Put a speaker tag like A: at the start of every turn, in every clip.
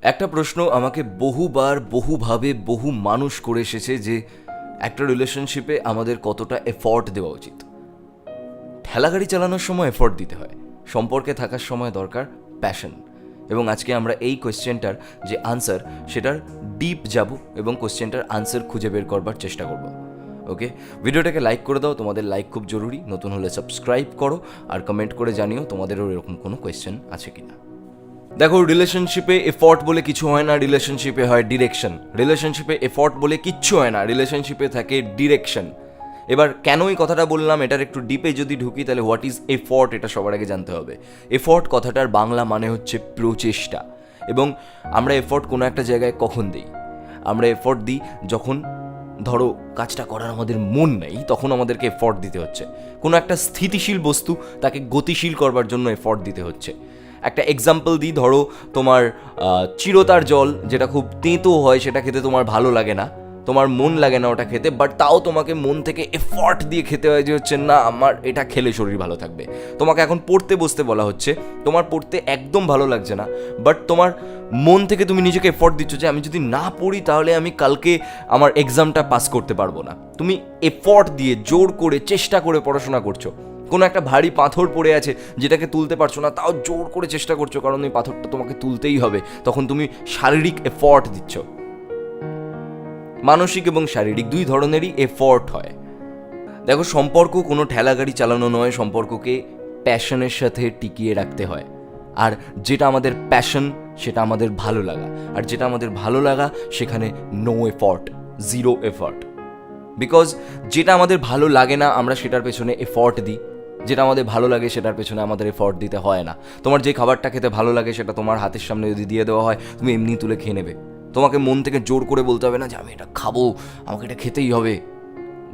A: একটা প্রশ্ন আমাকে বহুবার বহুভাবে বহু মানুষ করে এসেছে যে একটা রিলেশনশিপে আমাদের কতটা এফর্ট দেওয়া উচিত। ঠেলাগাড়ি চালানোর সময় এফর্ট দিতে হয়, সম্পর্কে থাকার সময় দরকার প্যাশন। এবং আজকে আমরা এই কোয়েশ্চেনটার যে আনসার সেটার ডিপ যাব এবং কোয়েশ্চেনটার আনসার খুঁজে বের করবার চেষ্টা করব। ওকে, ভিডিওটাকে লাইক করে দাও, তোমাদের লাইক খুব জরুরি। নতুন হলে সাবস্ক্রাইব করো আর কমেন্ট করে জানিও তোমাদেরও এরকম কোনো কোয়েশ্চেন আছে কিনা। দেখো, রিলেশনশিপে এফর্ট বলে কিছু হয় না, রিলেশনশিপে হয় ডিরেকশন। রিলেশনশিপে এফর্ট বলে কিচ্ছু হয় না, রিলেশনশিপে থাকে ডিরেকশন। এবার কেন এই কথাটা বললাম, এটার একটু ডিপে যদি ঢুকি তাহলে হোয়াট ইজ এফর্ট এটা সবার আগে জানতে হবে। এফর্ট কথাটার বাংলা মানে হচ্ছে প্রচেষ্টা। এবং আমরা এফর্ট কোনো একটা জায়গায় কখন দিই? আমরা এফর্ট দিই যখন ধরো কাজটা করার আমাদের মন নেই, তখন আমাদেরকে এফর্ট দিতে হচ্ছে। কোনো একটা স্থিতিশীল বস্তু তাকে গতিশীল করবার জন্য এফর্ট দিতে হচ্ছে। একটা এক্সাম্পল দিই, ধরো তোমার চিরতার জল যেটা খুব তেঁতো হয়, সেটা খেতে তোমার ভালো লাগে না, তোমার মন লাগে না ওটা খেতে, বাট তাও তোমাকে মন থেকে এফর্ট দিয়ে খেতে হয় যে হচ্ছে না আমার এটা খেলে শরীর ভালো থাকবে। তোমাকে এখন পড়তে বসতে বলা হচ্ছে, তোমার পড়তে একদম ভালো লাগছে না, বাট তোমার মন থেকে তুমি নিজেকে এফর্ট দিচ্ছ যে আমি যদি না পড়ি তাহলে আমি কালকে আমার এক্সামটা পাস করতে পারবো না। তুমি এফর্ট দিয়ে জোর করে চেষ্টা করে পড়াশোনা করছো। কোনো একটা ভারী পাথর পড়ে আছে যেটাকে তুলতে পারছো না, তাও জোর করে চেষ্টা করছো কারণ ওই পাথরটা তোমাকে তুলতেই হবে। তখন তুমি শারীরিক এফর্ট দিচ্ছ। মানসিক এবং শারীরিক দুই ধরনেরই এফর্ট হয়। দেখো, সম্পর্ক কোনো ঠেলাগাড়ি চালানো নয়, সম্পর্ককে প্যাশনের সাথে টিকিয়ে রাখতে হয়। আর যেটা আমাদের প্যাশন সেটা আমাদের ভালো লাগা, আর যেটা আমাদের ভালো লাগা সেখানে no effort, zero effort. Because যেটা আমাদের ভালো লাগে না আমরা সেটার পেছনে এফর্ট দিই, যেটা আমাদের ভালো লাগে সেটার পেছনে আমাদের এফর্ট দিতে হয় না। তোমার যে খাবারটা খেতে ভালো লাগে সেটা তোমার হাতের সামনে যদি দিয়ে দেওয়া হয় তুমি এমনি তুলে খেয়ে নেবে। তোমাকে মন থেকে জোর করে বলতে হবে না যে আমি এটা খাবো, আমাকে এটা খেতেই হবে,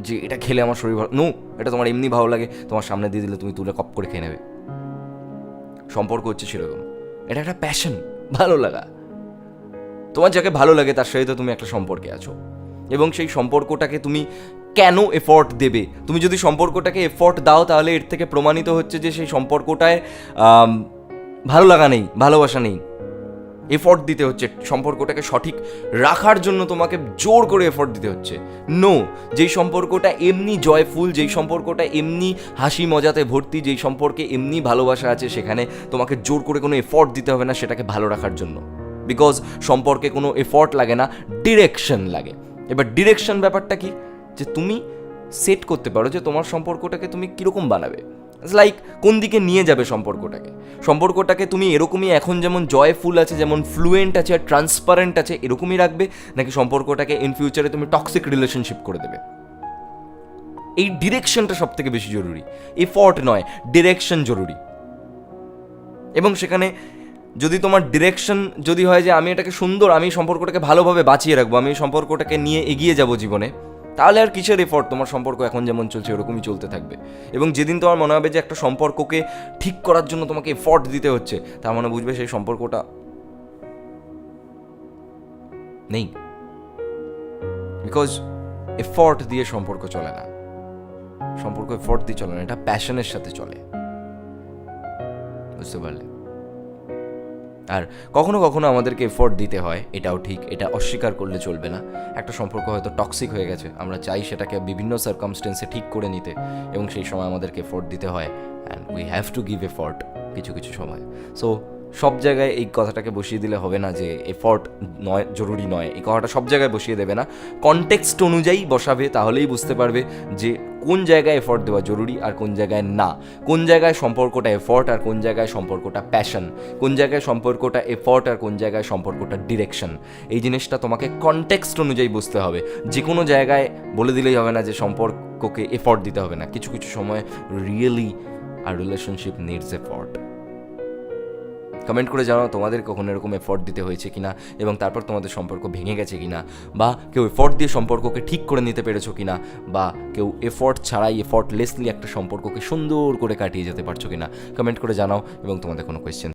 A: যে এটা খেলে আমার শরীর ভালো। নো, এটা তোমার এমনি ভালো লাগে, তোমার সামনে দিয়ে দিলে তুমি তুলে কপ করে খেয়ে নেবে। সম্পর্ক হচ্ছে সেরকম, এটা একটা প্যাশন, ভালো লাগা। তোমার যাকে ভালো লাগে তার সাথে তো তুমি একটা সম্পর্কে আছো, এবং সেই সম্পর্কটাকে তুমি কেন এফর্ট দেবে? তুমি যদি সম্পর্কটাকে এফর্ট দাও তাহলে এর থেকে প্রমাণিত হচ্ছে যে সেই সম্পর্কটায় ভালো লাগা নেই, ভালোবাসা নেই। এফর্ট দিতে হচ্ছে সম্পর্কটাকে সঠিক রাখার জন্য, তোমাকে জোর করে এফর্ট দিতে হচ্ছে। নো, যেই সম্পর্কটা এমনি জয়ফুল, যেই সম্পর্কটা এমনি হাসি মজাতে ভর্তি, যেই সম্পর্কে এমনি ভালোবাসা আছে, সেখানে তোমাকে জোর করে কোনো এফর্ট দিতে হবে না সেটাকে ভালো রাখার জন্য। বিকজ সম্পর্কে কোনো এফর্ট লাগে না, ডিরেকশন লাগে। এবার ডিরেকশন ব্যাপারটা কি, যে তুমি সেট করতে পারো যে তোমার সম্পর্কটাকে তুমি কীরকম বানাবে। লাইক কোন দিকে নিয়ে যাবে সম্পর্কটাকে তুমি এরকমই এখন যেমন জয়ফুল আছে, যেমন ফ্লুয়েন্ট আছে আর ট্রান্সপারেন্ট আছে, এরকমই রাখবে, নাকি সম্পর্কটাকে ইন ফিউচারে তুমি টক্সিক রিলেশনশিপ করে দেবে? এই ডিরেকশনটা সব থেকে বেশি জরুরি, এফর্ট নয়, ডিরেকশন জরুরি। এবং সেখানে যদি তোমার ডিরেকশন যদি হয় যে আমি এটাকে সুন্দর, আমি সম্পর্কটাকে ভালোভাবে বাঁচিয়ে রাখবো, আমি সম্পর্কটাকে নিয়ে এগিয়ে যাব জীবনে, তাহলে আর কিসের এফর্ট? তোমার সম্পর্ক এখন যেমন চলছে ওরকমই চলতে থাকবে। এবং যেদিন তোমার মনে হবে যে একটা সম্পর্ককে ঠিক করার জন্য তোমাকে এফর্ট দিতে হচ্ছে, তার মানে বুঝবে সেই সম্পর্কটা নেই। বিকজ এফর্ট দিয়ে সম্পর্ক চলে না, সম্পর্ক এফর্ট দিয়ে চলে না, এটা প্যাশনের সাথে চলে। বুঝতে পারলে? আর কখনো কখনো আমাদেরকে এফর্ট দিতে হয়, এটাও ঠিক, এটা অস্বীকার করলে চলবে না। একটা সম্পর্ক হয়তো টক্সিক হয়ে গেছে, আমরা চাই সেটাকে বিভিন্ন সার্কামস্টেন্সে ঠিক করে নিতে, এবং সেই সময় আমাদেরকে এফর্ট দিতে হয়, and we have to give effort কিছু কিছু সময়। সো সব জায়গায় এই কথাটাকে বসিয়ে দিলে হবে না যে এফর্ট নয়, জরুরি নয়, এই কথাটা সব জায়গায় বসিয়ে দেবে না। কনটেক্সট অনুযায়ী বসাবে, তাহলেই বুঝতে পারবে যে কোন জায়গায় এফর্ট দেওয়া জরুরি আর কোন জায়গায় না, কোন জায়গায় সম্পর্কটা এফর্ট আর কোন জায়গায় সম্পর্কটা প্যাশন, কোন জায়গায় সম্পর্কটা এফর্ট আর কোন জায়গায় সম্পর্কটা ডিরেকশন। এই জিনিসটা তোমাকে কনটেক্সট অনুযায়ী বুঝতে হবে। যে কোনো জায়গায় বলে দিলেই হবে না যে সম্পর্ককে এফর্ট দিতে হবে না। কিছু কিছু সময় রিয়েলি আর রিলেশনশিপ নিডস এফর্ট। কমেন্ট করে জানাও তোমাদের কখনো এরকম এফর্ট দিতে হয়েছে কিনা, এবং তারপর তোমাদের সম্পর্ক ভেঙে গেছে কিনা, বা কেউ এফর্ট দিয়ে সম্পর্ককে ঠিক করে নিতে পেরেছো কিনা, বা কেউ এফর্ট ছাড়াই এফর্টলেসলি একটা সম্পর্ককে সুন্দর করে কাটিয়ে যেতে পারছো কিনা। কমেন্ট করে জানাও, এবং তোমাদের কোনো কোয়েশ্চেন